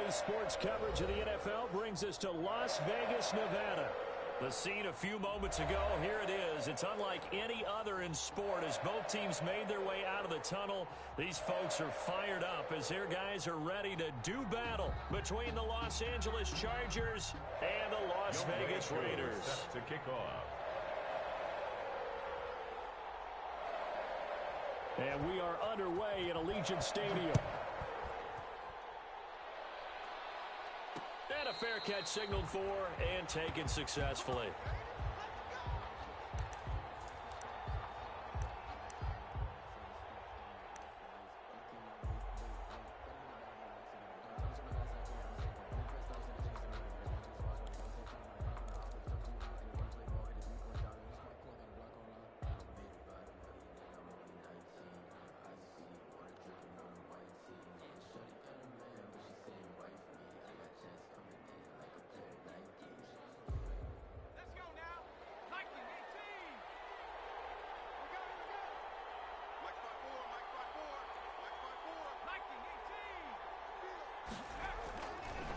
Today's sports coverage of the NFL brings us to Las Vegas, Nevada. The scene a few moments ago, here it is. It's unlike any other in sport as both teams made their way out of the tunnel. These folks are fired up as their guys are ready to do battle between the Los Angeles Chargers and the Las Vegas Raiders. Set to kick off. And we are underway at Allegiant Stadium. And a fair catch signaled for and taken successfully.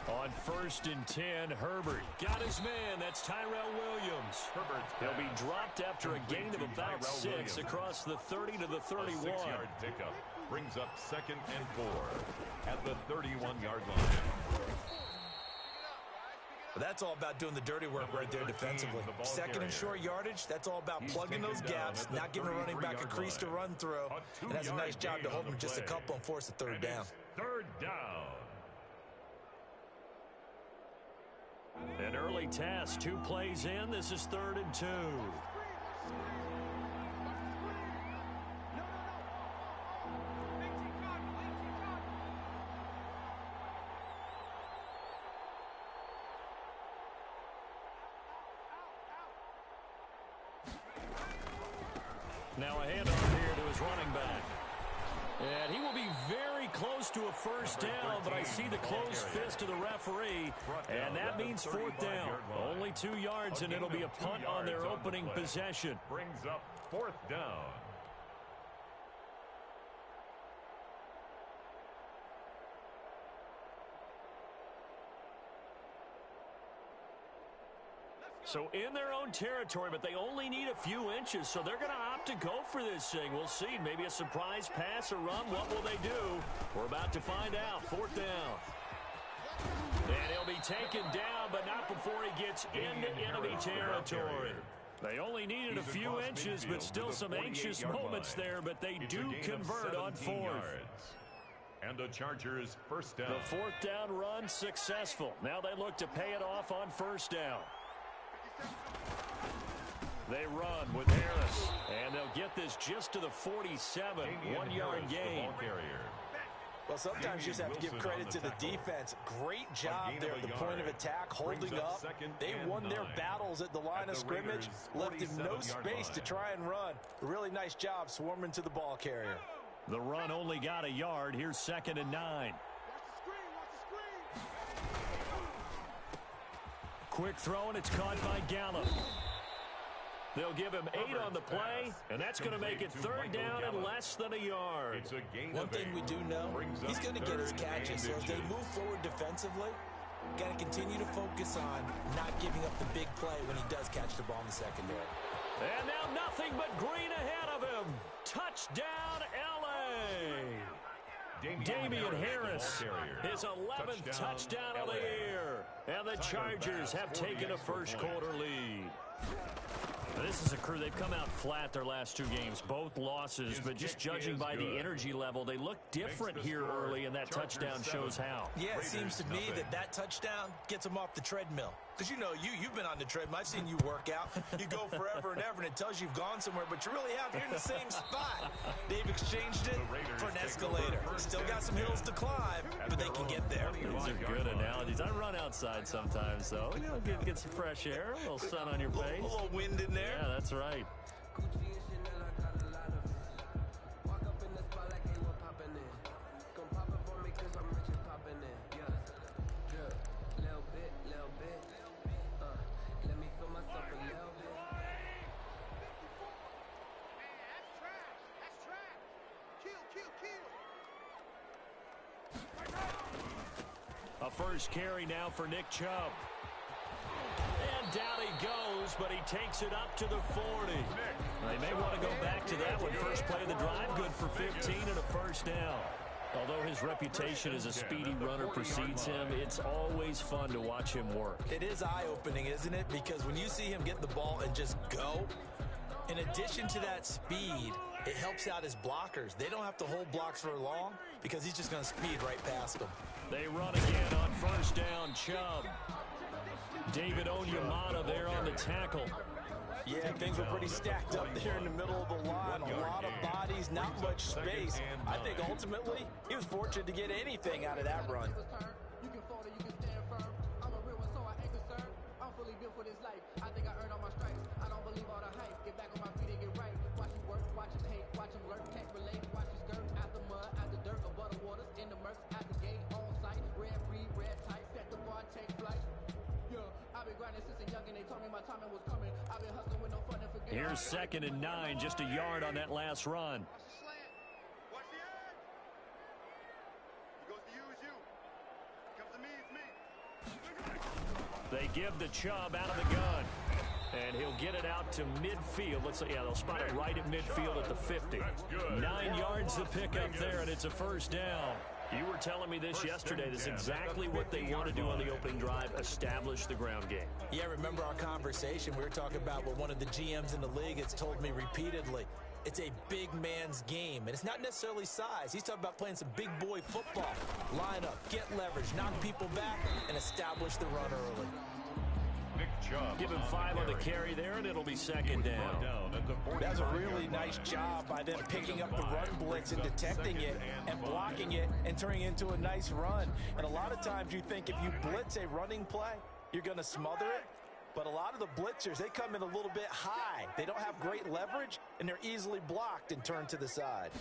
On 1st and 10, Herbert got his man. That's Tyrell Williams. He'll be dropped after a gain of about 6 across the 30 to the 31. A 6-yard pickup brings up 2nd and 4 at the 31-yard line. That's all about doing the dirty work right there defensively. 2nd and short yardage, that's all about plugging those gaps, not giving a running back a crease to run through. And that's a nice job to hold him just a couple and force a 3rd down. 3rd down. An early task, 2 plays in. This is 3rd and 2. Now a handoff here to his running back. And he will be very close to a 1st down, but I see the closed fist of the referee, and that means 4th down. Only 2 yards, and it'll be a punt on their opening possession. Brings up 4th down. So in their own territory, but they only need a few inches, so they're going to opt to go for this thing. We'll see. Maybe a surprise pass or run. What will they do? We're about to find out. 4th down. And he'll be taken down, but not before he gets into enemy territory. They only needed a few inches, but still some anxious moments there, but they do convert on 4th. And the Chargers 1st down. The 4th down run successful. Now they look to pay it off on 1st down. They run with Harris, and they'll get this just to the 47, 1-yard gain. Well, sometimes you just have to give credit to the defense. Great job there at the point of attack, holding up. They won their battles at the line of scrimmage, left him no space to try and run. A really nice job swarming to the ball carrier. The run only got a yard. Here's 2nd and 9. Quick throw, and it's caught by Gallup. They'll give him 8 on the play, and that's going to make it 3rd down and less than a yard. One thing we do know, he's going to get his catches. So as they move forward defensively, got to continue to focus on not giving up the big play when he does catch the ball in the secondary. And now nothing but green ahead of him. Touchdown, L.A. Damian Harris, his 11th touchdown of the year. And the Chargers have taken a first-quarter lead. This is a crew. They've come out flat their last 2 games, both losses, but just judging by the energy level, they look different here early, and that touchdown shows how. Yeah, it seems to me that touchdown gets them off the treadmill. Because, you know, you've been on the treadmill. I've seen you work out. You go forever and ever, and it tells you you've gone somewhere, but you really have. You're in the same spot. They've exchanged it for an escalator. Still got some hills to climb, but they can get there. These are good analogies. I run outside sometimes, though. You know, get some fresh air, a little sun on your face. A little wind in there. Yeah, that's right. first carry now for Nick Chubb. And down he goes, but he takes it up to the 40. They may want to go back to that one. First play of the drive, good for 15 and a first down. Although his reputation as a speedy runner precedes him, it's always fun to watch him work. It is eye-opening, isn't it? Because when you see him get the ball and just go, in addition to that speed, it helps out his blockers. They don't have to hold blocks for long because he's just going to speed right past them. They run again on first down, Chubb. David Onyemata there on the tackle. Yeah, things were pretty stacked up there in the middle of the line. A lot of bodies, not much space. I think ultimately he was fortunate to get anything out of that run. You can fall or you can stand firm. I'm a real one, so I ain't concerned. I'm fully built for this life. I think I earned all my stripes. I don't believe all the hype. Get back on my feet and get right. Watch him work, watch him hate, watch him lurk, can't relate. Watch his skirt out the mud, out the dirt, above the waters, in the murks, at the gate, on site. Red free, red tight, set the bar, take flight. Yeah, I've been grinding since a young and they told me my timing was coming. I've been hustling with no fun and forget. Here's 2nd and 9, just a yard on that last run. Watch the edge. He goes to use you. Comes to me, it's me. They give the Chubb out of the gun. And he'll get it out to midfield. Let's see, yeah, they'll spot it right at midfield at the 50. 9 yards to pick up there, and it's a first down. You were telling me this yesterday. This is exactly what they want to do on the opening drive, establish the ground game. Yeah, remember our conversation? We were talking about what one of the GMs in the league has told me repeatedly. It's a big man's game, and it's not necessarily size. He's talking about playing some big boy football. Line up, get leverage, knock people back, and establish the run early. Give him 5 on the carry there, and it'll be 2nd down. That's a really nice job by them picking up the run blitz and detecting it and blocking it and turning it into a nice run. And a lot of times you think if you blitz a running play, you're going to smother it. But a lot of the blitzers, they come in a little bit high. They don't have great leverage, and they're easily blocked and turned to the side.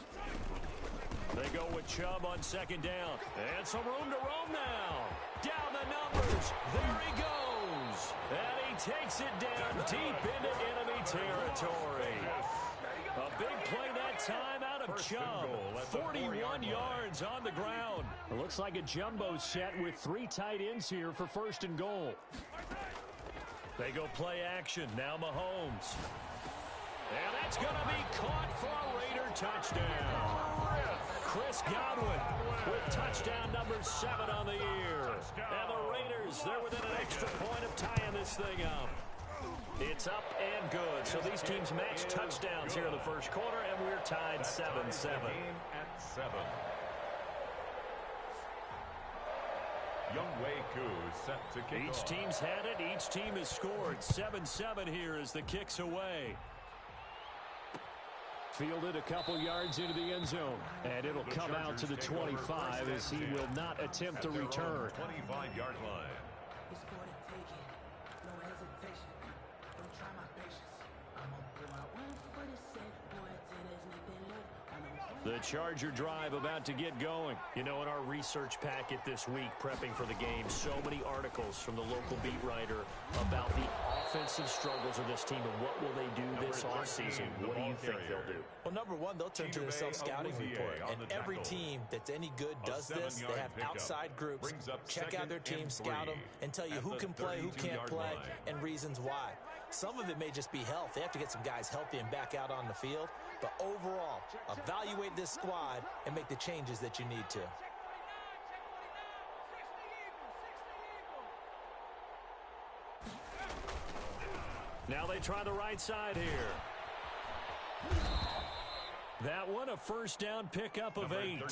They go with Chubb on 2nd down. And some room to roam now. Down the numbers. There he goes. And he takes it down deep into enemy territory. A big play that time out of Chubb. 41 yards on the ground. It looks like a jumbo set with 3 tight ends here for 1st and goal. They go play action. Now Mahomes. And that's going to be caught for a Raider touchdown. Chris Godwin with touchdown number 7 on the year. And the Raiders, they're within an extra point of tying this thing up. It's up and good. So these teams match touchdowns here in the first quarter, and we're tied 7-7. At 7. Younghoe Koo set to kick Each off. team's had it. Each team has scored. 7-7 here as the kick's away. Fielded a couple yards into the end zone. And it'll come out to the 25 as he will not attempt to return. 25-yard line. It's for the taking, no hesitation. Don't try my patience. I'm gonna pull out one for the set, boy, till there's nothing left. The Charger drive about to get going. You know, in our research packet this week, prepping for the game, so many articles from the local beat writer about the offensive struggles of this team and what will they do this offseason. What do you think they'll do? Well, number one, they'll turn to the self-scouting report. And every team that's any good does this. They have outside groups. Check out their team, scout them, and tell you who can play, who can't play, and reasons why. Some of it may just be health. They have to get some guys healthy and back out on the field. But overall, evaluate this squad and make the changes that you need to. Now they try the right side here. That one, a first down pickup of 8.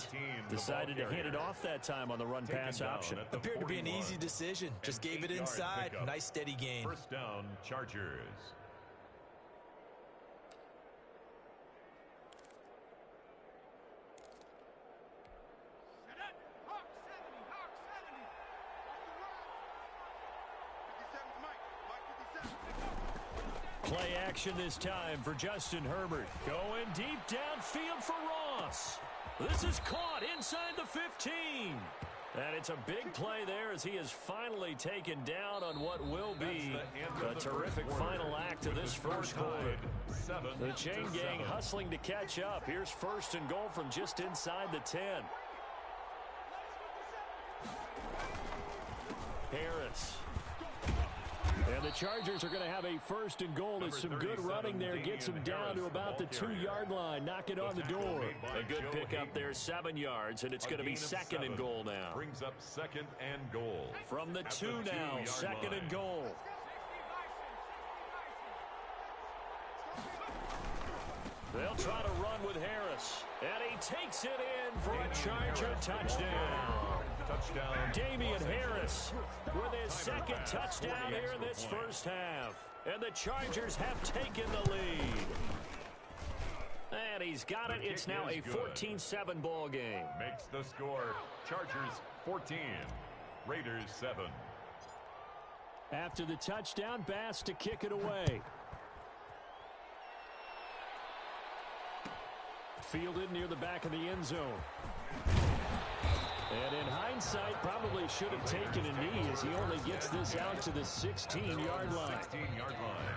Decided to hand it off that time on the run-pass option. Appeared to be an easy decision. Just gave it inside. Nice steady gain. First down, Chargers. Play action this time for Justin Herbert. Going deep downfield for Ross. This is caught inside the 15. And it's a big play there as he is finally taken down on what will be a terrific final act of this first quarter. The chain gang hustling to catch up. Here's 1st and goal from just inside the 10. Harris. And the Chargers are going to have a first and goal. As some good running there gets them down to about the 2-yard line. Knock it on the door. A good pickup there, 7 yards, and it's going to be second and goal now. Brings up second and goal. From the 2 now, second and goal. They'll try to run with Harris. And he takes it in for a Charger touchdown. Damian Harris with his second touchdown here in this first half. And the Chargers have taken the lead. And he's got it. It's now a 14-7 ball game. Makes the score. Chargers 14. Raiders 7. After the touchdown, Bass to kick it away. Fielded near the back of the end zone. And in hindsight, probably should have taken a knee as he only gets this out to the 16-yard line. 16-yard line.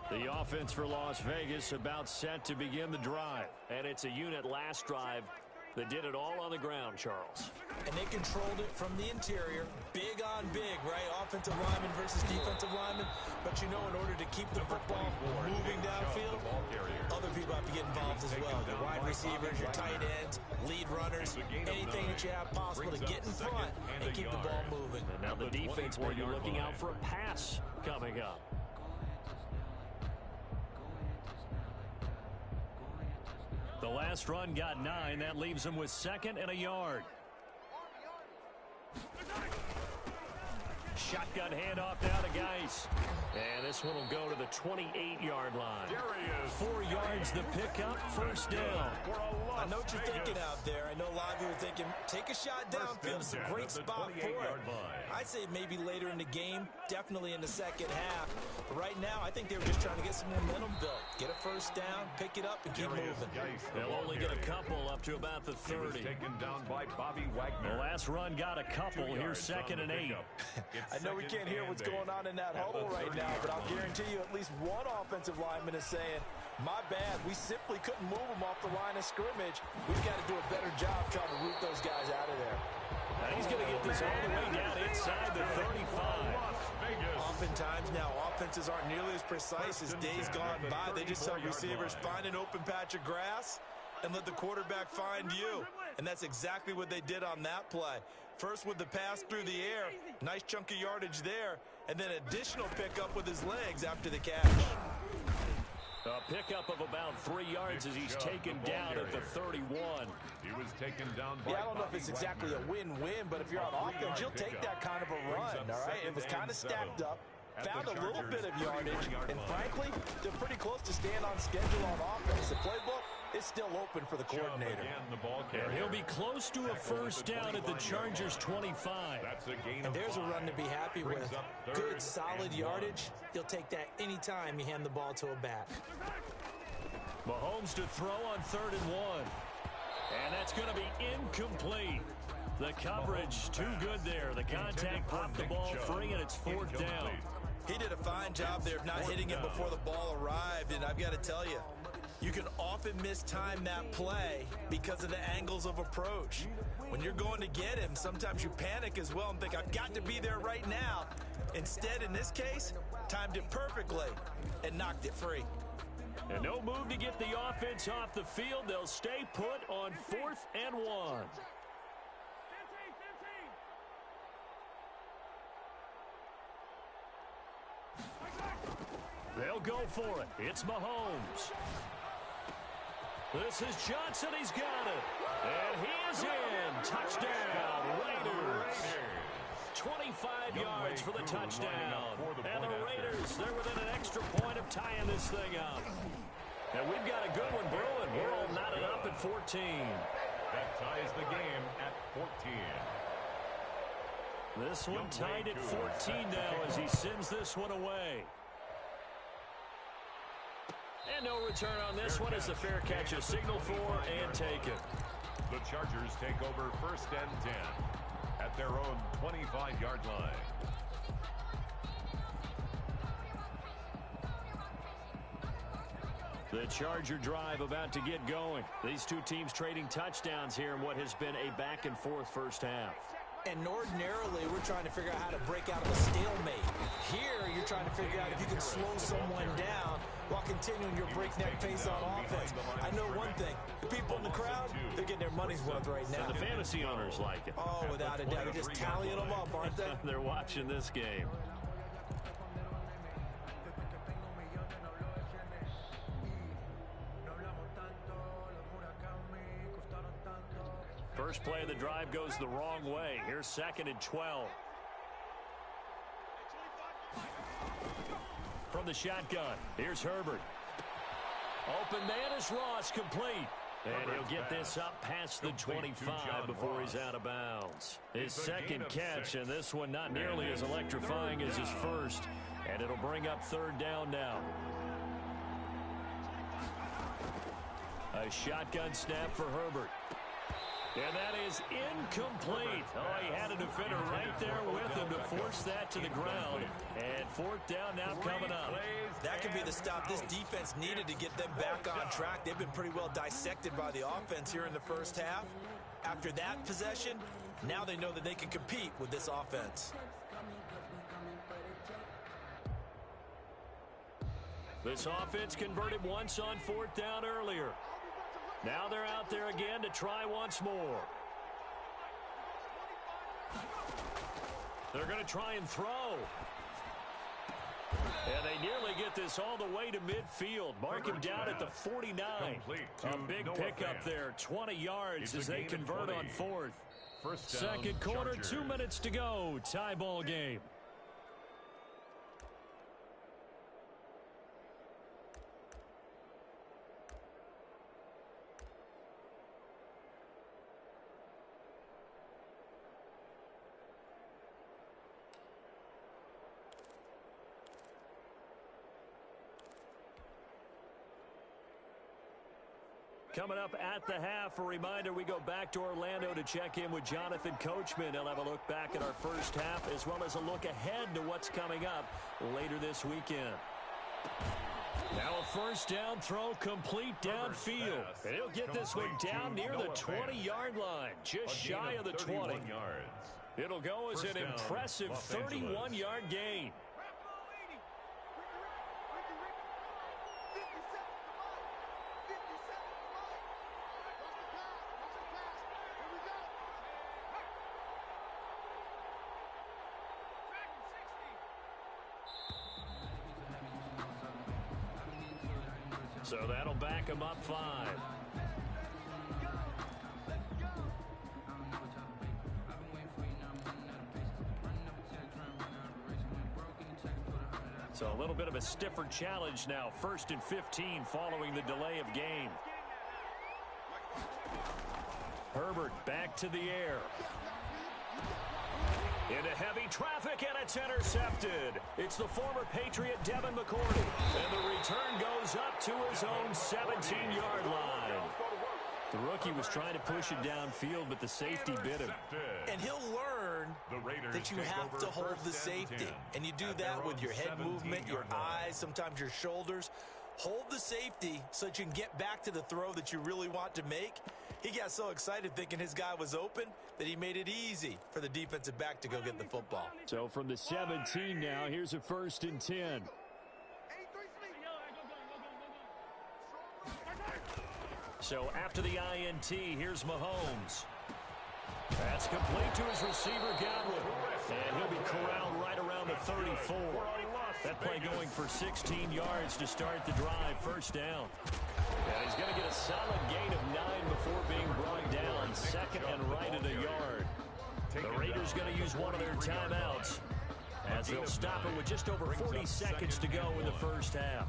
The offense for Las Vegas about set to begin the drive. And it's a unit last drive that did it all on the ground, Charles. And they controlled it from the interior. Big on big, right? Offensive lineman versus defensive lineman. But you know, in order to keep the football moving downfield, other people have to get involved as well. Your wide receivers, your tight ends, lead runners, anything that you have possible to get in front and keep the ball moving. And now the defense may be looking out for a pass coming up. The last run got 9. That leaves him with second and a yard. Shotgun handoff down to Geis. And this one will go to the 28-yard line. 4 yards the pickup, first down. I know what you're thinking out there. I know a lot of you are thinking, take a shot downfield. It's a great spot for it. I'd say maybe later in the game, definitely in the second half. But right now, I think they were just trying to get some momentum built. Get a first down, pick it up, and keep moving. They'll only get a couple up to about the 30. Taken down by Bobby Wagner. The last run got a couple. Here's second and 8. I know we can't hear what's going on in that huddle right now, but I'll guarantee you at least one offensive lineman is saying, my bad, we simply couldn't move them off the line of scrimmage. We've got to do a better job trying to root those guys out of there. And he's going to get this all the way down inside the 35. Oftentimes now, offenses aren't nearly as precise as days gone by. They just tell receivers, find an open patch of grass and let the quarterback find you. And that's exactly what they did on that play. First with the pass through the air, nice chunk of yardage there, and then additional pickup with his legs after the catch. A pickup of about 3 yards as he's taken down at the 31. He was taken down by I don't know if it's exactly a win-win, but if you're on offense, you'll take that kind of a run, all right? It was kind of stacked up, found a little bit of yardage, and frankly, they're pretty close to staying on schedule on offense. The playbook is still open for the coordinator. And he'll be close to a first down at the Chargers' 25. And there's a run to be happy with. Good, solid yardage. You'll take that anytime you hand the ball to a back. Mahomes to throw on 3rd and 1. And that's going to be incomplete. The coverage too good there. The contact popped the ball free, and it's 4th down. He did a fine job there of not hitting him before the ball arrived, and I've got to tell you, you can often mistime that play because of the angles of approach. When you're going to get him, sometimes you panic as well and think, I've got to be there right now. Instead, in this case, timed it perfectly and knocked it free. And no move to get the offense off the field. They'll stay put on 4th and 1. They'll go for it. It's Mahomes. This is Johnson. He's got it. And he is in. Touchdown, Raiders. 25 yards for the touchdown. And the Raiders, they're within an extra point of tying this thing up. And we've got a good one brewing. We're all knotted up at 14. That ties the game at 14. This one tied at 14 now as he sends this one away. And no return on this one as the fair catch is signaled for and taken. The Chargers take over 1st and 10 at their own 25-yard line. The Charger drive about to get going. These two teams trading touchdowns here in what has been a back-and-forth first half. And ordinarily, we're trying to figure out how to break out of a stalemate. Here, you're trying to figure out if you can slow someone down while continuing your breakneck pace on offense. I know one thing. The people in the crowd, they're getting their money's worth right now. And the fantasy owners like it. Oh, without a doubt. They're just tallying them up, aren't they? They're watching this game. First play of the drive goes the wrong way. Here's 2nd and 12. From the shotgun, here's Herbert. Open man is Ross, complete. And he'll get this up past the 25 before he's out of bounds. His second catch, and this one not nearly as electrifying as his first. And it'll bring up 3rd down now. A shotgun snap for Herbert. And that is incomplete. Oh, he had a defender right there with him to force that to the ground. And 4th down now coming up. That could be the stop this defense needed to get them back on track. They've been pretty well dissected by the offense here in the first half. After that possession, now they know that they can compete with this offense. This offense converted once on 4th down earlier. Now they're out there again to try once more. They're going to try and throw. And they nearly get this all the way to midfield. Mark him down at the 49. A big pickup there, 20 yards as they convert on 4th. Second quarter, 2 minutes to go. Tie ball game. Coming up at the half, a reminder, we go back to Orlando to check in with Jonathan Coachman. He'll have a look back at our first half as well as a look ahead to what's coming up later this weekend. Now a first down throw complete downfield. And he'll get this one down near the 20-yard line, just shy of the 20. It'll go as an impressive 31-yard gain. So that'll back him up 5. So a little bit of a stiffer challenge now. 1st and 15 following the delay of game. Herbert back to the air. Into heavy traffic, and it's intercepted. It's the former Patriot Devin McCourty. And the return goes up to his own 17-yard line. The rookie was trying to push it downfield, but the safety bit him. And he'll learn that you have to hold the safety. And you do that with your head movement, your eyes, sometimes your shoulders. Hold the safety so that you can get back to the throw that you really want to make. He got so excited thinking his guy was open that he made it easy for the defensive back to go get the football. So from the 17 now, here's a 1st and 10. So after the INT, here's Mahomes. That's complete to his receiver, Godwin. And he'll be corralled right around the 34. That play going for 16 yards to start the drive. 1st down. And he's going to get a solid gain of 9 before being brought down. 2nd and right at a yard. The Raiders going to use one of their timeouts as they'll stop it with just over 40 seconds to go in the first half.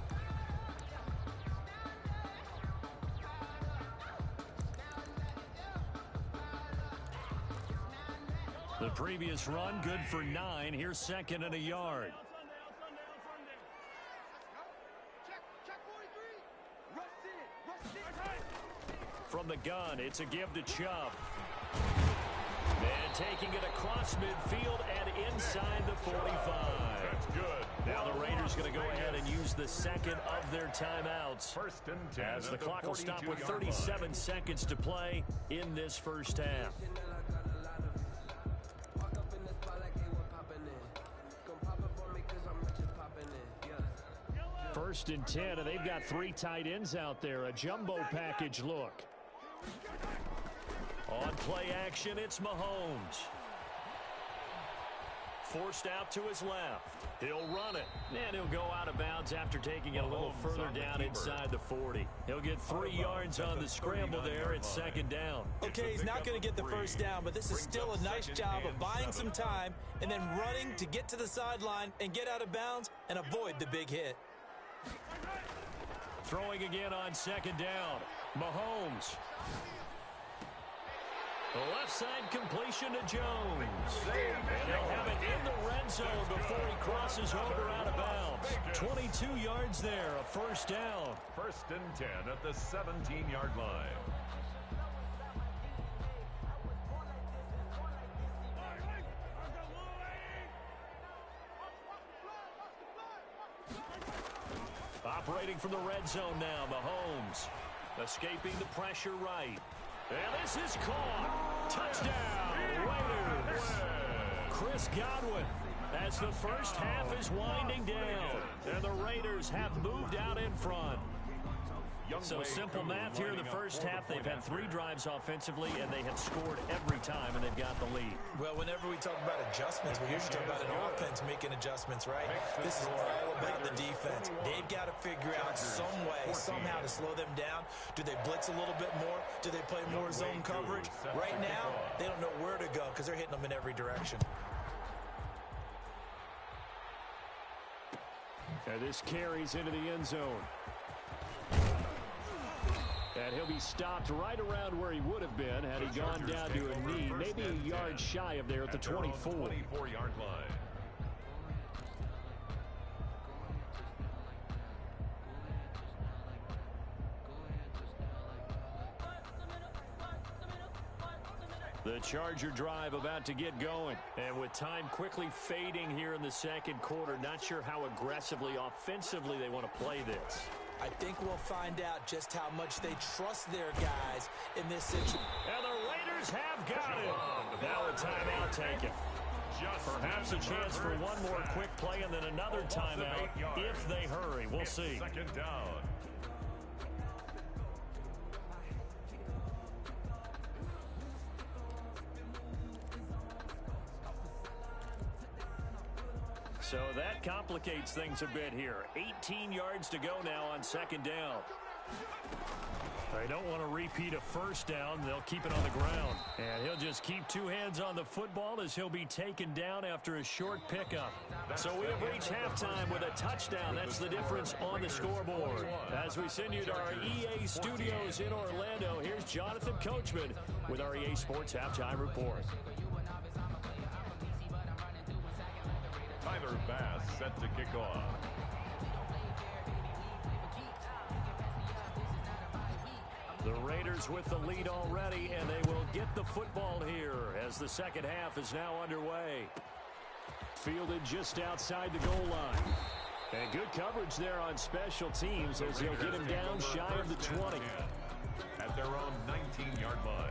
The previous run good for 9. Here's 2nd and a yard. From the gun, it's a give to Chubb. And taking it across midfield and inside the 45. That's good. Now the Raiders going to go ahead and use the second of their timeouts. First and 10 as the clock will stop with 42-yard 37 line. seconds to play in this first half. First and 10, and they've got 3 tight ends out there. A jumbo package look. On play action, it's Mahomes. Forced out to his left. He'll run it. And he'll go out of bounds after taking it a little further down inside the 40. He'll get 3 yards on the scramble there. It's second down. Okay, he's not going to get the first down, but this is still a nice job of buying some time and then running to get to the sideline and get out of bounds and avoid the big hit. Throwing again on second down. Mahomes. The left side completion to Jones. And they'll have it in the red zone before he crosses over out of bounds. 22 yards there, a first down. First and 10 at the 17-yard line. Operating from the red zone now, Mahomes. Escaping the pressure right. And this is caught. Touchdown, Raiders. Chris Godwin as the first half is winding down. And the Raiders have moved out in front. So simple math here in the first half. They've had 3 drives offensively, and they have scored every time, and they've got the lead. Well, whenever we talk about adjustments, we usually talk about an offense making adjustments, right? This is all about the defense. They've got to figure out some way, somehow to slow them down. Do they blitz a little bit more? Do they play more zone coverage? Right now, they don't know where to go because they're hitting them in every direction. And this carries into the end zone. And he'll be stopped right around where he would have been had he gone down to a knee, maybe a yard shy of there at the 24. 24-yard line. The Charger drive about to get going. And with time quickly fading here in the second quarter, not sure how aggressively, offensively they want to play this. I think we'll find out just how much they trust their guys in this situation. And the Raiders have got it. Now a timeout taken. Perhaps a chance for one more quick play and then another timeout if they hurry. We'll see. Second down. So that complicates things a bit here. 18 yards to go now on second down. They don't want to repeat a first down. They'll keep it on the ground. And he'll just keep 2 hands on the football as he'll be taken down after a short pickup. So we have reached halftime with a touchdown. That's the difference on the scoreboard. As we send you to our EA studios in Orlando, here's Jonathan Coachman with our EA Sports Halftime Report. Tyler Bass set to kick off. The Raiders with the lead already, and they will get the football here as the second half is now underway. Fielded just outside the goal line. And good coverage there on special teams as they'll get him down shy of the 20. At their own 19-yard line.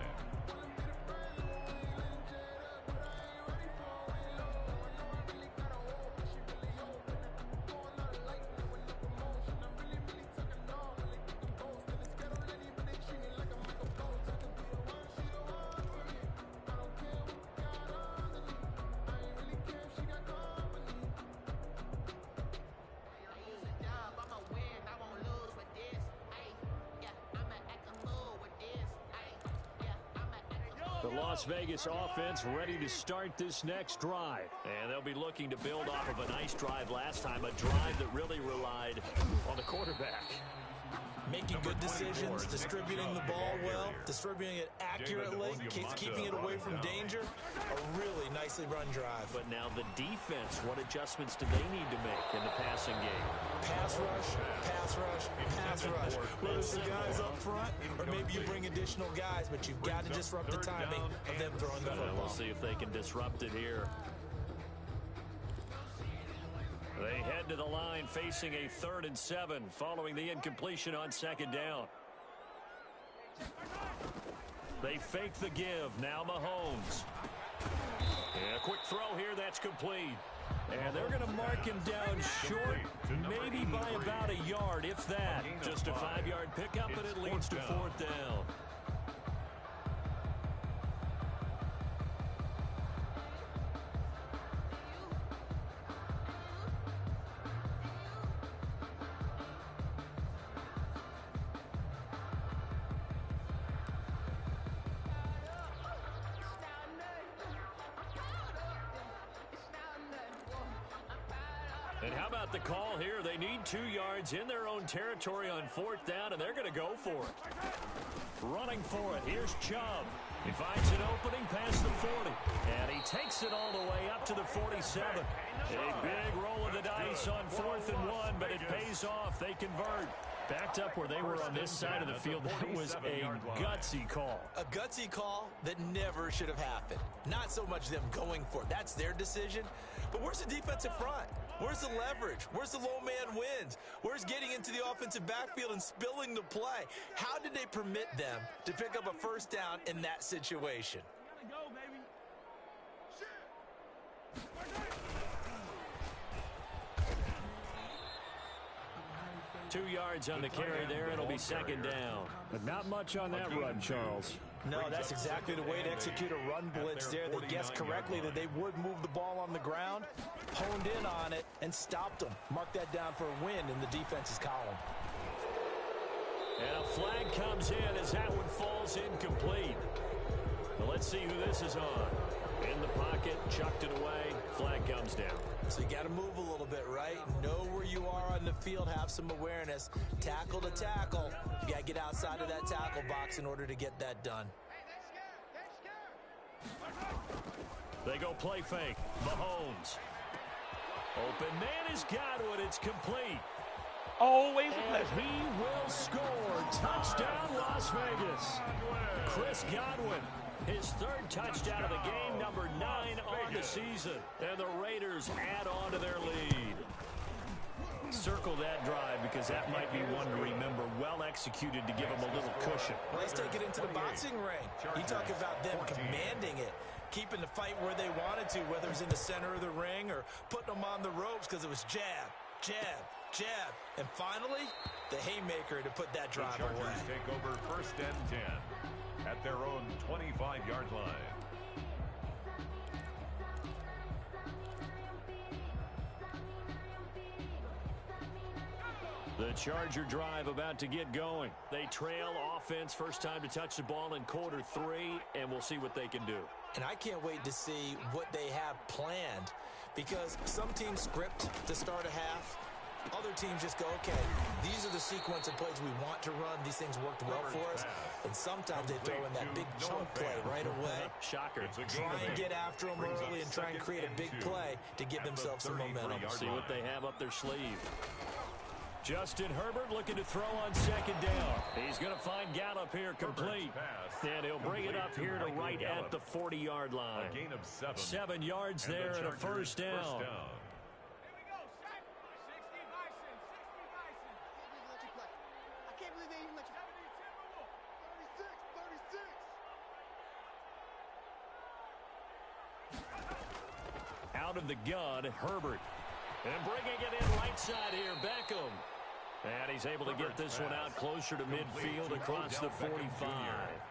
The Las Vegas offense ready to start this next drive. And they'll be looking to build off of a nice drive last time, a drive that really relied on the quarterback. Making good decisions, distributing the ball well, distributing it accurately, keeping it away from danger. A really nicely run drive. But now the defense, what adjustments do they need to make in the passing game? Pass pass rush, pass rush, pass rush. Whether it's the guys up front or maybe you bring additional guys, but you've got to disrupt the timing of them throwing the football. We'll see if they can disrupt it here. They head to the line facing a 3rd and 7 following the incompletion on 2nd down. They fake the give. Now Mahomes. Yeah, quick throw here. That's complete. And they're going to mark him down short, maybe by about a yard, if that. Just a 5-yard pickup, and it leads to 4th down. And how about the call here? They need 2 yards in their own territory on 4th down, and they're going to go for it. Running for it. Here's Chubb. He finds an opening past the 40. And he takes it all the way up to the 47. A big roll of the dice on 4th and 1, but it pays off. They convert. Backed up where they were on this side of the field. That was a gutsy call. A gutsy call that never should have happened. Not so much them going for it. That's their decision. But where's the defensive front? Where's the leverage? Where's the low man wins? Where's getting into the offensive backfield and spilling the play? How did they permit them to pick up a 1st down in that situation? Go, baby. 2 yards on the carry there. It'll be 2nd down. But not much on that run, Charles. No, that's exactly the way to execute a run blitz there. They guessed correctly that they would move the ball on the ground, honed in on it, and stopped them. Mark that down for a win in the defense's column. And a flag comes in as that one falls incomplete. Well, let's see who this is on. In the pocket, chucked it away, flag comes down. So you got to move a little bit, right? Know where you are on the field, have some awareness. Tackle to tackle. You got to get outside of that tackle box in order to get that done. They go play fake. Mahomes. Open man is Godwin. It's complete. Always a And pleasure. he will score. Touchdown, Las Vegas. Chris Godwin. His 3rd touchdown of the game, number 9 on the season. And the Raiders add on to their lead. Circle that drive because that might be one to remember. Well executed to give them a little cushion. Well, let's take it into the boxing ring. You talk about them commanding it, keeping the fight where they wanted to, whether it was in the center of the ring or putting them on the ropes because it was jab, jab, jab. And finally, the haymaker to put that drive away. The Chargers take over 1st and 10 at their own 25-yard line. The Charger drive about to get going. They trail offense, first time to touch the ball in quarter 3, and we'll see what they can do. And I can't wait to see what they have planned because some teams script to start a half. Other teams just go, okay, these are the sequence of plays we want to run. These things worked well for us. And sometimes they throw in that big chunk play right away. Shocker. Try and get after them early and try and create a big play to give themselves some momentum. See what they have up their sleeve. Justin Herbert looking to throw on 2nd down. He's going to find Gallup here complete. And he'll bring it up here to right at the 40-yard line. A gain of 7. 7 yards there and a 1st down. Out of the gun, Herbert. And bringing it in right side here, Beckham. And he's able to get this one out closer to midfield across the 45.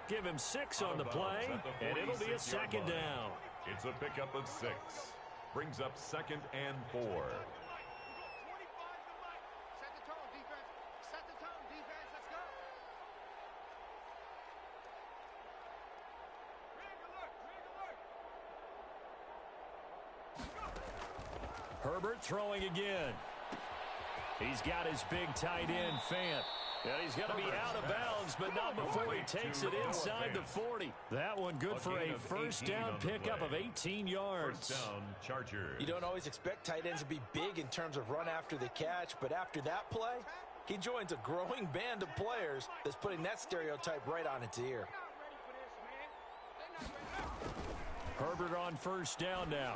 Give him 6 on the play, and it'll be a 2nd down. It's a pickup of 6. Brings up 2nd and 4. Set the tone, defense. Set the tone, defense. Let's go. Herbert throwing again. He's got his big tight end, Fant. And he's going to be out of bounds, but not before he takes it inside the 40. That one good for a first down pickup of 18 yards. First down, Chargers. You don't always expect tight ends to be big in terms of run after the catch, but after that play, he joins a growing band of players that's putting that stereotype right on its ear. Herbert on first down now.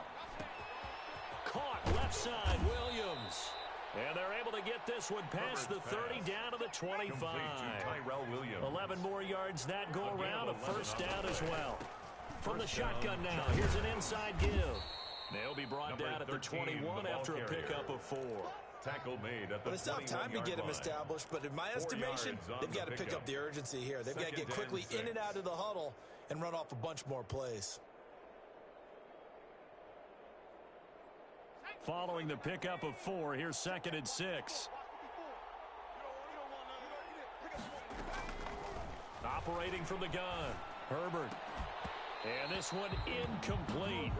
Caught left side, Williams. And they're able to get this one past the 30 down to the 25. Tyrell Williams. 11 more yards that go around, a first down as well. From the shotgun now, here's an inside give. They'll be brought down at the 21 after a pickup of 4. Tackle made at the 21-yard line. It's tough time to get him established, but in my estimation, they've got to pick up the urgency here. They've got to get quickly in and out of the huddle and run off a bunch more plays. Following the pickup of 4, here's 2nd and 6. Operating from the gun, Herbert. And this one incomplete.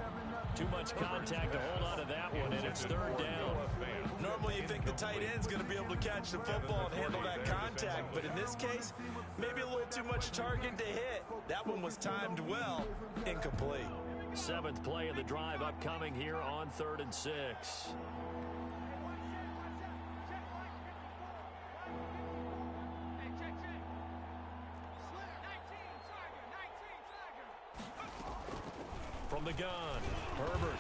Too much contact to hold on to that one, and it's 3rd down. Normally you think the tight end's going to be able to catch the football and handle that contact, but in this case, maybe a little too much target to hit. That one was timed well, incomplete. 7th play of the drive upcoming here on 3rd and 6. From the gun, Herbert.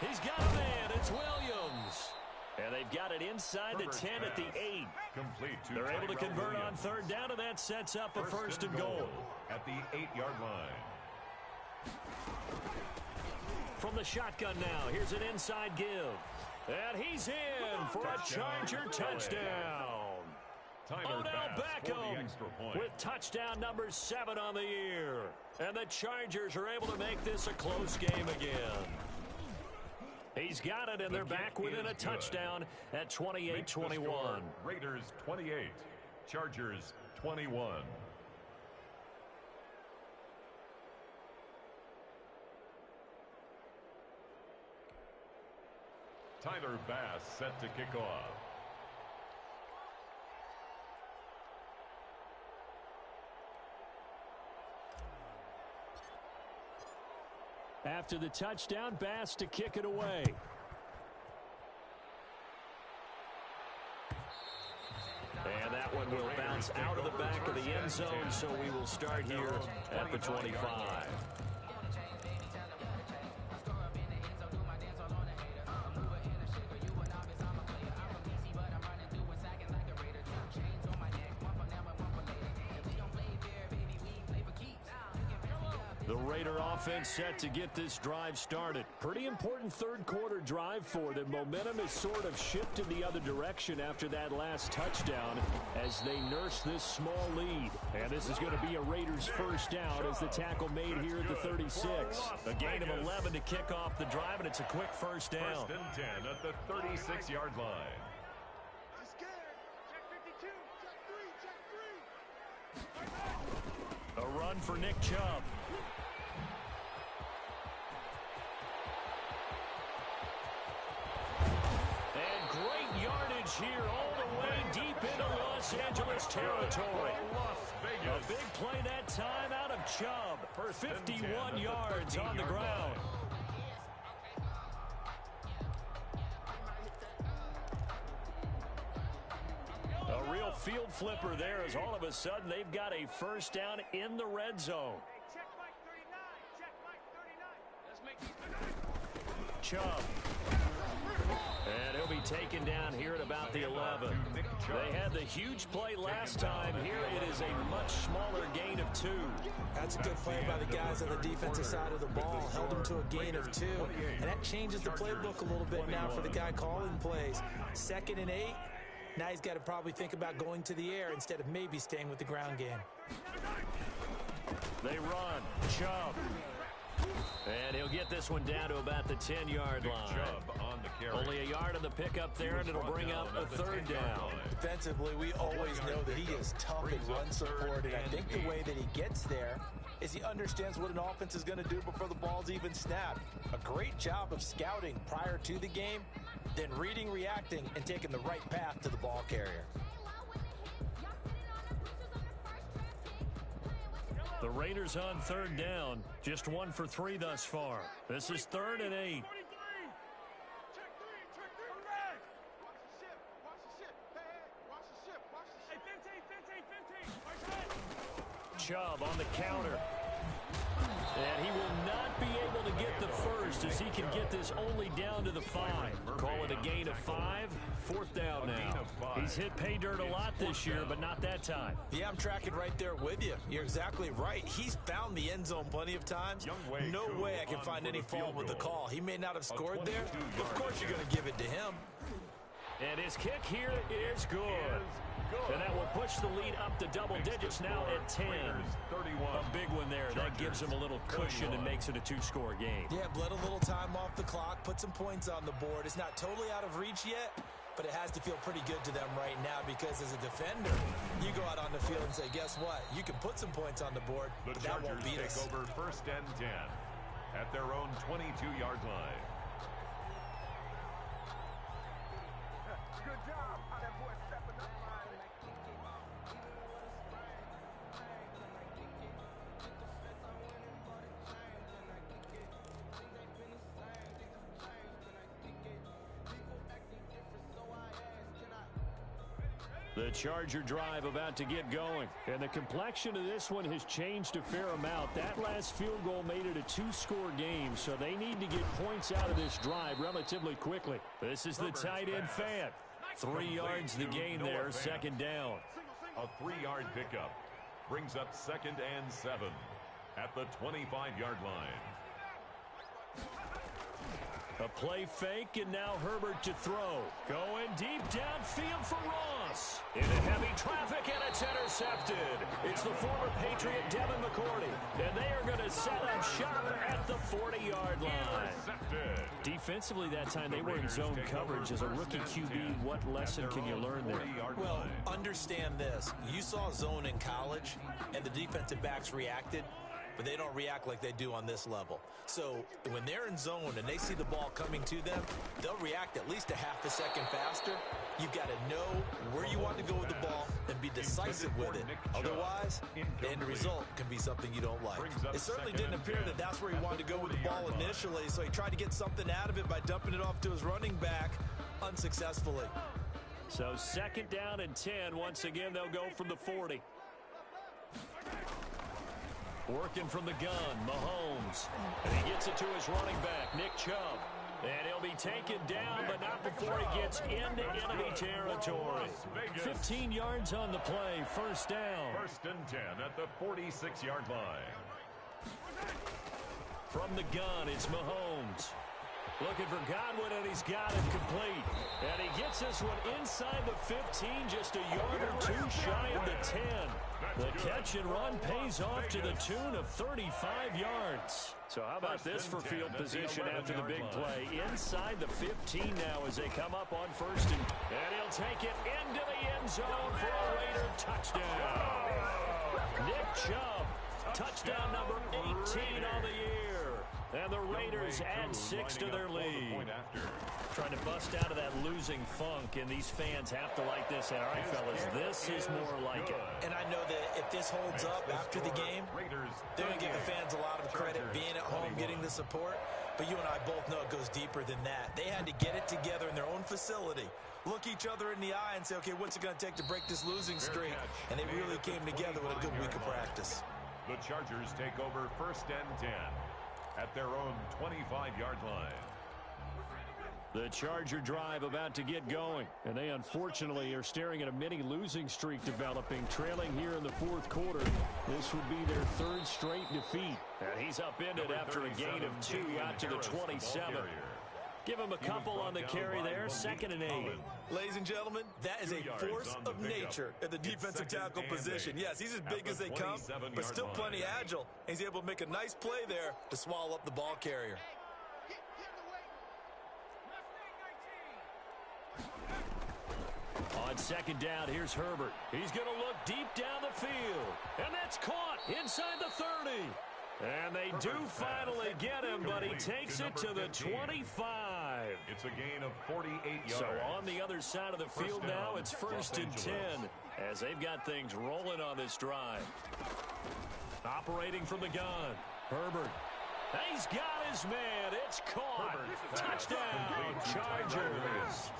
He's got a man. It's Williams. And they've got it inside the 10 at the 8. They're able to convert on 3rd down, and that sets up a first and goal. At the 8-yard line. From the shotgun now, here's an inside give. And he's in for a Charger touchdown. Odell Beckham with touchdown number 7 on the year. And the Chargers are able to make this a close game again. He's got it, and they're back within a touchdown at 28-21. Raiders 28, Chargers 21. Tyler Bass set to kick off. After the touchdown, Bass to kick it away. And that one will bounce out of the back of the end zone, so we will start here at the 25. The Raider offense set to get this drive started. Pretty important third quarter drive for them. Momentum has sort of shifted the other direction after that last touchdown as they nurse this small lead. And this is going to be a Raiders first down as the tackle made here at the 36. A gain of 11 to kick off the drive, and it's a quick first down. First and 10 at the 36-yard line. A run for Nick Chubb. And great yardage here all the way deep into Los Angeles territory. A big play that time out of Chubb. 51 yards on the ground. A real field flipper there as all of a sudden they've got a first down in the red zone. Chubb. And he'll be taken down here at about the 11. They had the huge play last time. Here it is a much smaller gain of 2. That's a good play by the guys on the defensive side of the ball. Held them to a gain of 2. And that changes the playbook a little bit now for the guy calling plays. 2nd and 8. Now he's got to probably think about going to the air instead of maybe staying with the ground game. They run. Chubb. And he'll get this one down to about the 10-yard line. Only a yard on the pickup there, and it'll bring up a third down. Defensively, we always know that he is tough in run support, and I think the way that he gets there is he understands what an offense is going to do before the ball's even snapped. A great job of scouting prior to the game, then reading, reacting, and taking the right path to the ball carrier. The Raiders on third down. Just 1 for 3 thus far. This is 3rd and 8. Chubb on the counter. And he will not be able to get the first as he can get this only down to the 5. Call it a gain of 5. 4th down now. He's hit pay dirt a lot this year, but not that time. Yeah, I'm tracking right there with you. You're exactly right. He's found the end zone plenty of times. No way I can find any fault with the call. He may not have scored there. Of course you're going to give it to him. And his kick here is good. And that will push the lead up to double digits now at 10. A big one there. That gives him a little cushion and makes it a 2-score game. Yeah, bled a little time off the clock, put some points on the board. It's not totally out of reach yet, but it has to feel pretty good to them right now because as a defender, you go out on the field and say, guess what? You can put some points on the board, but that won't beat us. The Chargers take over 1st and 10 at their own 22-yard line. Good job. How that boy stepping up. The Charger drive about to get going. And the complexion of this one has changed a fair amount. That last field goal made it a 2-score game, so they need to get points out of this drive relatively quickly. This is the tight end fan. 3 yards the gain there, 2nd down. A 3-yard pickup brings up 2nd and 7 at the 25-yard line. A play fake, and now Herbert to throw. Going deep downfield for Ross. Into heavy traffic, and it's intercepted. It's the former Patriot Devin McCourty, and they are going to set up shop at the 40-yard line. Defensively that time, they were in zone coverage. As a rookie QB, what lesson can you learn there? Well, understand this. You saw zone in college, and the defensive backs reacted, but they don't react like they do on this level. So when they're in zone and they see the ball coming to them, they'll react at least a half a second faster. You've got to know where you want to go with the ball and be decisive with it. Otherwise, the end result can be something you don't like. It certainly didn't appear that that's where he wanted to go with the ball initially, so he tried to get something out of it by dumping it off to his running back unsuccessfully. So 2nd down and 10. Once again, they'll go from the 40. Working from the gun, Mahomes. And he gets it to his running back, Nick Chubb. And he'll be taken down, but not before he gets into enemy territory. 15 yards on the play, 1st down. 1st and 10 at the 46-yard line. From the gun, it's Mahomes. Looking for Godwin, and he's got it complete. And he gets this one inside the 15, just a yard or 2 shy of the 10. The catch and run pays off to the tune of 35 yards. So how about this for field position after the big play? Inside the 15 now as they come up on 1st and he'll take it into the end zone for a Raider touchdown. Nick Chubb, touchdown number 18 on the year. And the Raiders add 6 to their lead. Trying to bust out of that losing funk, and these fans have to like this. And all right, fellas, this is more like it. And I know that if this holds up after the game, they're going to give the fans a lot of credit being at home, getting the support. But you and I both know it goes deeper than that. They had to get it together in their own facility, look each other in the eye and say, okay, what's it going to take to break this losing streak? And they really came together with a good week of practice. The Chargers take over 1st and 10 at their own 25-yard line. The Charger drive about to get going, and they unfortunately are staring at a mini losing streak developing, trailing here in the 4th quarter. This would be their 3rd straight defeat. And he's upended after a gain of 2 out to the 27. Give him a couple on the carry there, 2nd and 8. Ladies and gentlemen, that is a force of nature at the defensive tackle position. Yes, he's as big as they come, but still plenty agile. He's able to make a nice play there to swallow up the ball carrier. On 2nd down, here's Herbert. He's going to look deep down the field. And that's caught inside the 30. And they do finally get him, but he takes it to the 25. It's a gain of 48 yards. So on the other side of the field now, it's 1st and 10 as they've got things rolling on this drive. Operating from the gun. Herbert. He's got his man. It's caught. Touchdown, Chargers.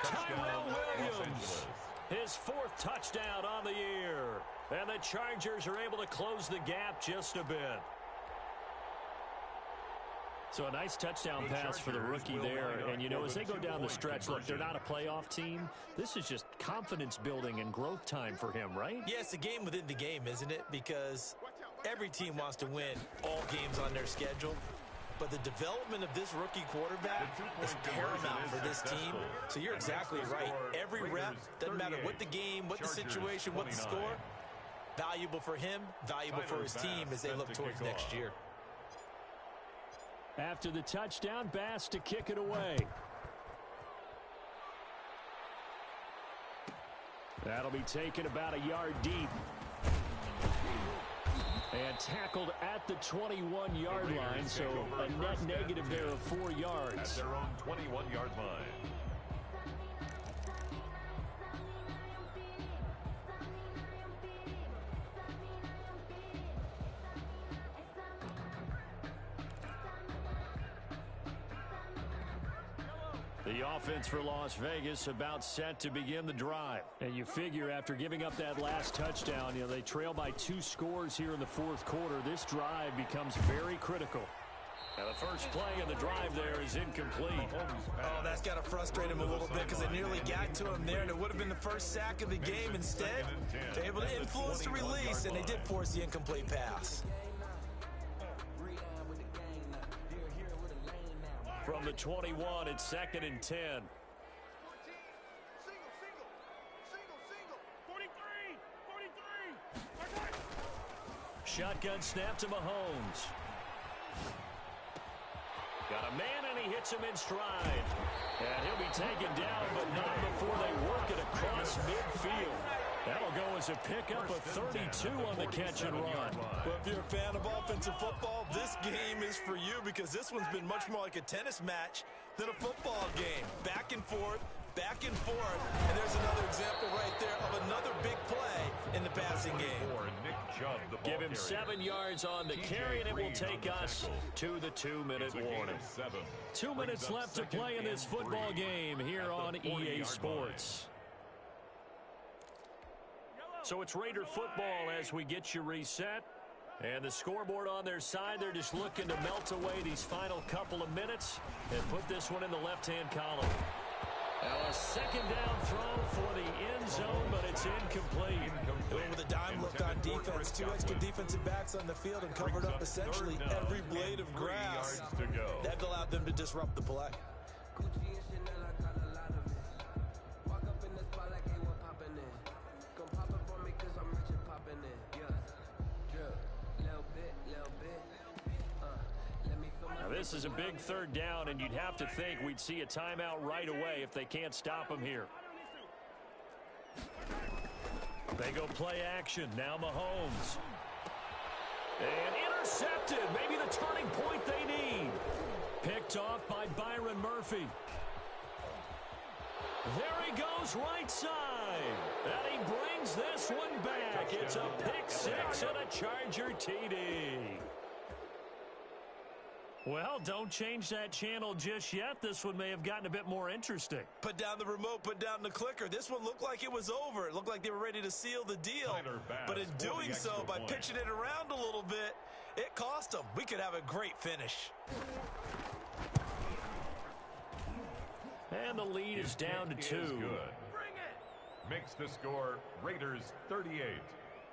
Tyrell Williams. His 4th touchdown on the year. And the Chargers are able to close the gap just a bit. So a nice touchdown pass for the rookie there. And, you know, as they go down the stretch, look, they're not a playoff team. This is just confidence building and growth time for him, right? Yeah, it's a game within the game, isn't it? Because every team wants to win all games on their schedule. But the development of this rookie quarterback is paramount for this team. So you're exactly right. Every rep, doesn't matter what the game, what the situation, what the score, valuable for him, valuable for his team as they look towards next year. After the touchdown, Bass to kick it away. That'll be taken about a yard deep. And tackled at the 21-yard line, so a net negative there of 4 yards. At their own 21-yard line. The offense for Las Vegas about set to begin the drive. And you figure after giving up that last touchdown, you know, they trail by 2 scores here in the 4th quarter. This drive becomes very critical. Now the first play of the drive there is incomplete. Oh, that's got to frustrate him a little bit because they nearly got to him there, and it would have been the first sack of the game. Instead, they're able to influence the release, and they did force the incomplete pass. From the 21, it's 2nd and 10. 14. Single. 43. Shotgun snap to Mahomes. Got a man, and he hits him in stride. And he'll be taken down, but not before they work it across midfield. That'll go as a pickup of 32 on the catch and run. Well, if you're a fan of offensive football, this game is for you because this one's been much more like a tennis match than a football game. Back and forth, and there's another example right there of another big play in the passing game. Give him 7 yards on the carry, and it will take us to the 2-minute warning. 2 minutes left to play in this football game here on EA Sports. So it's Raider football as we get you reset. And the scoreboard on their side, they're just looking to melt away these final couple of minutes and put this one in the left-hand column. Now a 2nd down throw for the end zone, but it's incomplete. With a dime look on defense, 2 extra defensive backs on the field and covered up essentially every blade of grass. That allowed them to disrupt the play. This is a big 3rd down, and you'd have to think we'd see a timeout right away if they can't stop them here. They go play action. Now Mahomes. And intercepted. Maybe the turning point they need. Picked off by Byron Murphy. There he goes right side. And he brings this one back. It's a pick 6 and a Charger TD. Well, don't change that channel just yet. This one may have gotten a bit more interesting. Put down the remote, put down the clicker. This one looked like it was over. It looked like they were ready to seal the deal. But in doing so, by pitching it around a little bit, it cost them. We could have a great finish. And the lead is down to 2. Makes the score Raiders 38,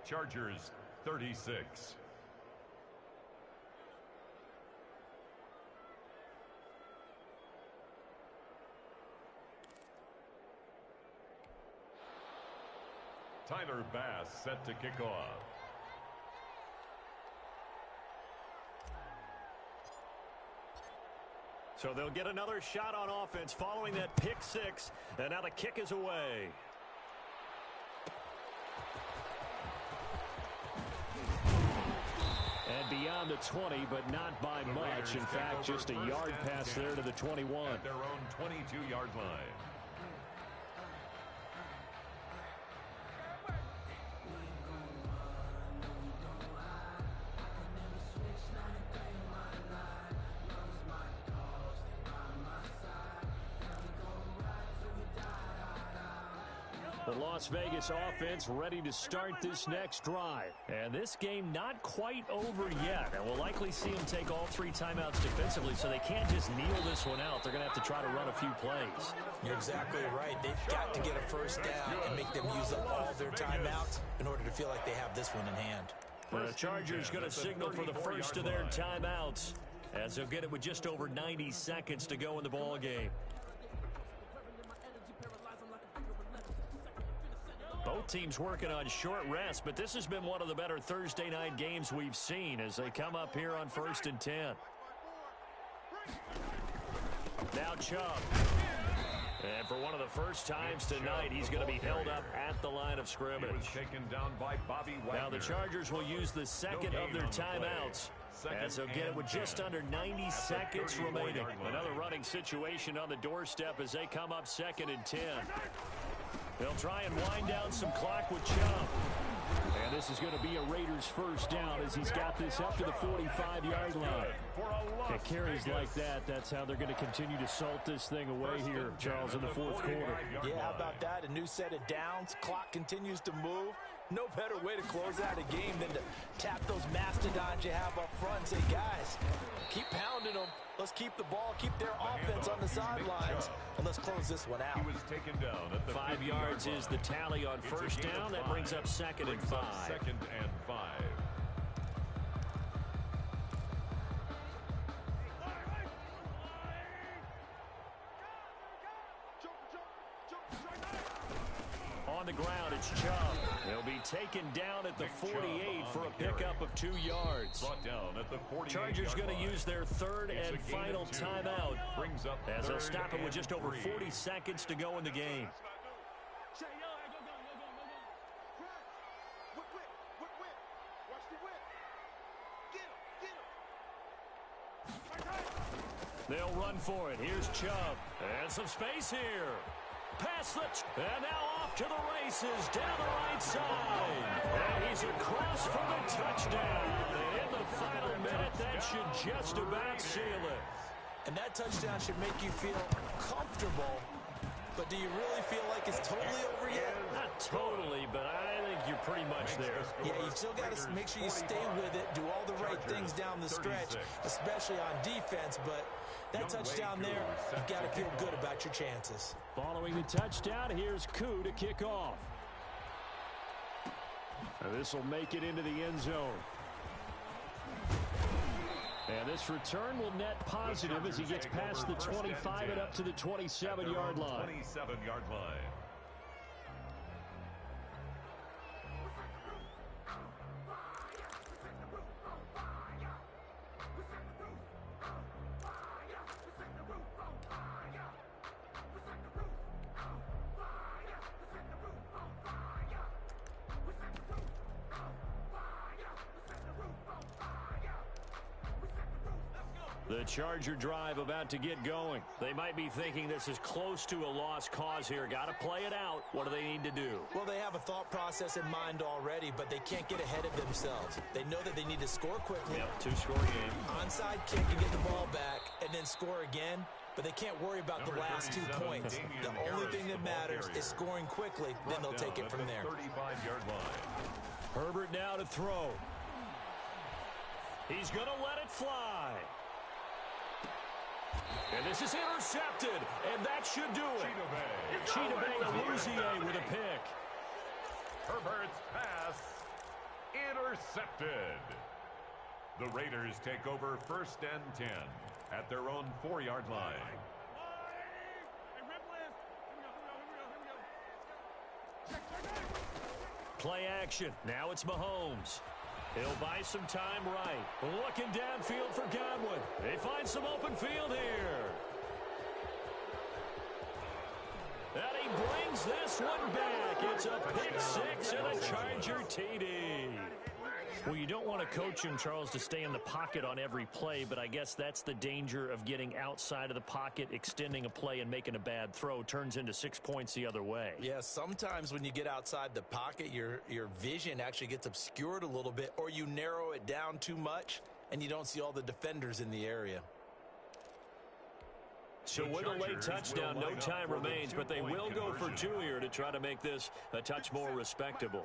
Chargers 36. Tyler Bass set to kick off. So they'll get another shot on offense following that pick 6. And now the kick is away. And beyond the 20, but not by much. In fact, just a yard pass there to the 21. At their own 22-yard line. The Las Vegas offense ready to start this next drive. And this game not quite over yet. And we'll likely see them take all 3 timeouts defensively, so they can't just kneel this one out. They're going to have to try to run a few plays. You're exactly right. They've got to get a first down and make them use up all their timeouts in order to feel like they have this one in hand. The Chargers going to signal for the first of their timeouts, as they'll get it with just over 90 seconds to go in the ball game. Both teams working on short rest, but this has been one of the better Thursday night games we've seen as they come up here on 1st and 10. Now Chubb. And for one of the first times tonight, he's going to be held up at the line of scrimmage. He was taken down by Bobby Wagner. Now the Chargers will use the second of their timeouts, as they'll get it with just under 90 seconds remaining. Another running situation on the doorstep as they come up 2nd and 10. They'll try and wind down some clock with Chubb. And this is going to be a Raiders first down as he's got this up to the 45-yard line. At carries like that, that's how they're going to continue to salt this thing away here, Charles, in the 4th quarter. Yeah, how about that? A new set of downs. Clock continues to move. No better way to close out a game than to tap those mastodons you have up front and say, guys, keep pounding them. Let's keep the ball, keep their offense on the sidelines, and let's close this one out. He was taken down at the 5 yards is the tally on first down. That brings up 2nd and 5. 2nd and 5. On the ground, it's Chubb. He'll be taken down at the 48 for a pickup of 2 yards. Brought down at the 48. Chargers going to use their 3rd and final timeout, as they'll stop it with just over 40 seconds to go in the game. They'll run for it. Here's Chubb. And some space here. Pass and now off to the races down the right side. And he's across for the touchdown. And in the final minute, that should just about seal it. And that touchdown should make you feel comfortable. But do you really feel like it's totally over yet? Not totally, but I think you're pretty much there. Yeah, you've still got to make sure you stay with it, do all the right things down the stretch, especially on defense. But that touchdown there, you've got to feel good about your chances. Following the touchdown, here's Koo to kick off. This will make it into the end zone. And this return will net positive as he gets past the 25 and up to the 27-yard line. 27-yard line. The Charger drive about to get going. They might be thinking this is close to a lost cause here. Got to play it out. What do they need to do? Well, they have a thought process in mind already, but they can't get ahead of themselves. They know that they need to score quickly. Yep, 2-score game. Onside kick and get the ball back, and then score again. But they can't worry about the last 2 points. The only thing that matters is scoring quickly. Then they'll take it from there. 35-yard line. Herbert now to throw. He's going to let it fly. And this is intercepted, and that should do it. Chidobe with a pick. Herbert's pass intercepted. The Raiders take over 1st and 10 at their own 4-yard line. Play action. Now it's Mahomes. He'll buy some time right. Looking downfield for Godwin. They find some open field here. And he brings this one back. It's a pick 6 and a Charger TD. Well, you don't want to coach him, Charles, to stay in the pocket on every play, but I guess that's the danger of getting outside of the pocket, extending a play, and making a bad throw. Turns into 6 points the other way. Yeah, sometimes when you get outside the pocket, your vision actually gets obscured a little bit, or you narrow it down too much, and you don't see all the defenders in the area. So with a late touchdown, no time remains, but they will go for two here to try to make this a touch more respectable.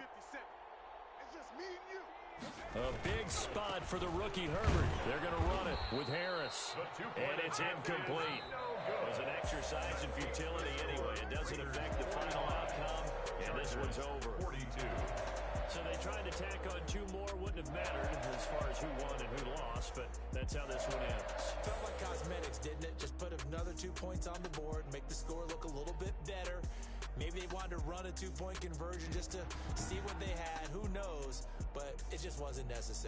A big spot for the rookie Herbert. They're going to run it with Harris. And it's incomplete. It was an exercise in futility anyway. It doesn't affect the final outcome, and this one's over. 42. So they tried to tack on two more. Wouldn't have mattered as far as who won and who lost, but that's how this one ends. Felt like cosmetics, didn't it? Just put another 2 points on the board, make the score look a little bit better. Maybe they wanted to run a 2-point conversion just to see what they had. Who knows? But it just wasn't necessary.